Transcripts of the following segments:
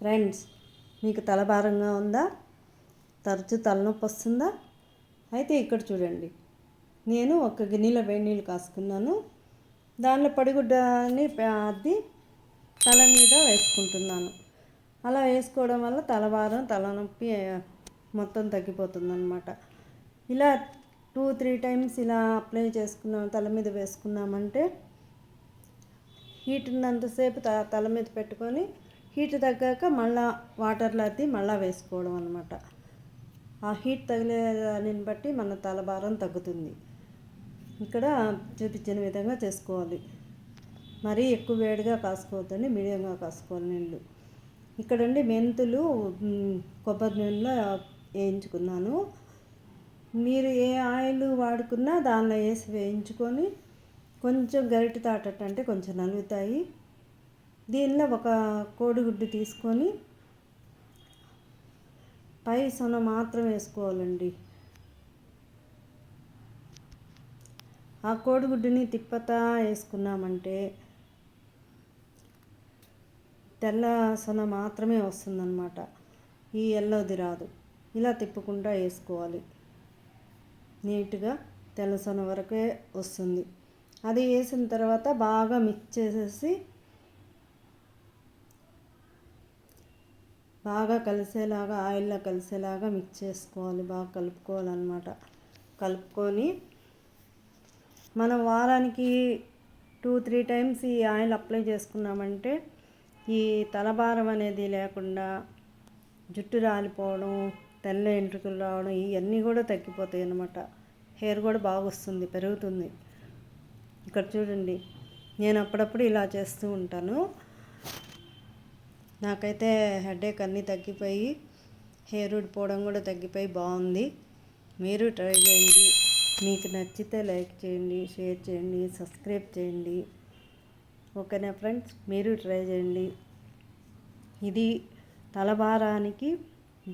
Friends, మీకు తలభారంగా ఉందా? తరచూ తలనొప్పి వస్తుందా? అయితే ఇక్కడ చూడండి, నేను ఒక గిన్నెలో వేడి నీళ్ళు కాసుకున్నాను. దానిలో పడిగుడ్డని అద్ది తల మీద వేసుకుంటున్నాను. అలా వేసుకోవడం వల్ల తలభారం తలనొప్పి మొత్తం తగ్గిపోతుందన్నమాట. ఇలా 2-3 టైమ్స్ ఇలా అప్లై చేసుకున్నాం, తల మీద వేసుకున్నామంటే హీట్ ఉన్నంతసేపు తల మీద పెట్టుకొని హీట్ తగ్గాక మళ్ళా వాటర్లో అద్ది మళ్ళీ వేసుకోవడం అనమాట. ఆ హీట్ తగిలే దానిని బట్టి మన తలభారం తగ్గుతుంది. ఇక్కడ చూపించిన విధంగా చేసుకోవాలి. మరీ ఎక్కువ వేడిగా కాసుకోవద్దండి, మీడియంగా కాసుకోవాలి నీళ్ళు. ఇక్కడండి మెంతులు కొబ్బరి నూనెలో వేయించుకున్నాను. మీరు ఏ ఆయిల్ వాడుకున్నా దానిలో వేసి వేయించుకొని కొంచెం గరిటె తాటట్టు అంటే కొంచెం నలుగుతాయి. దీనిలో ఒక కోడిగుడ్డు తీసుకొని పై సొన మాత్రం వేసుకోవాలండి. ఆ కోడిగుడ్డుని తిప్పతా వేసుకున్నామంటే తెల్ల సొన మాత్రమే వస్తుందన్నమాట. ఈ ఎల్లోది రాదు. ఇలా తిప్పుకుంటూ వేసుకోవాలి. నీట్గా తెల్ల సొన వరకే వస్తుంది. అది వేసిన తర్వాత బాగా మిక్స్ చేసేసి బాగా కలిసేలాగా ఆయిల్లో కలిసేలాగా మిక్స్ చేసుకోవాలి. బాగా కలుపుకోవాలన్నమాట. కలుపుకొని మనం వారానికి 2-3 టైమ్స్ ఈ ఆయిల్ అప్లై చేసుకున్నామంటే ఈ తలభారం అనేది లేకుండా జుట్టు రాలిపోవడం, తెల్ల వెంట్రుకలు రావడం ఇవన్నీ కూడా తగ్గిపోతాయి అన్నమాట. హెయిర్ కూడా బాగా వస్తుంది, పెరుగుతుంది. ఇక్కడ చూడండి, నేను అప్పుడప్పుడు ఇలా చేస్తూ ఉంటాను. నాకైతే హెడేక్ అన్నీ తగ్గిపోయి హెయిర్ ఊడిపోవడం కూడా తగ్గిపోయి బాగుంది. మీరు ట్రై చేయండి. మీకు నచ్చితే లైక్ చేయండి, షేర్ చేయండి, సబ్స్క్రైబ్ చేయండి. ఓకేనా ఫ్రెండ్స్, మీరు ట్రై చేయండి. ఇది తలభారానికి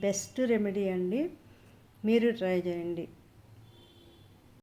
బెస్ట్ రెమెడీ అండి. మీరు ట్రై చేయండి.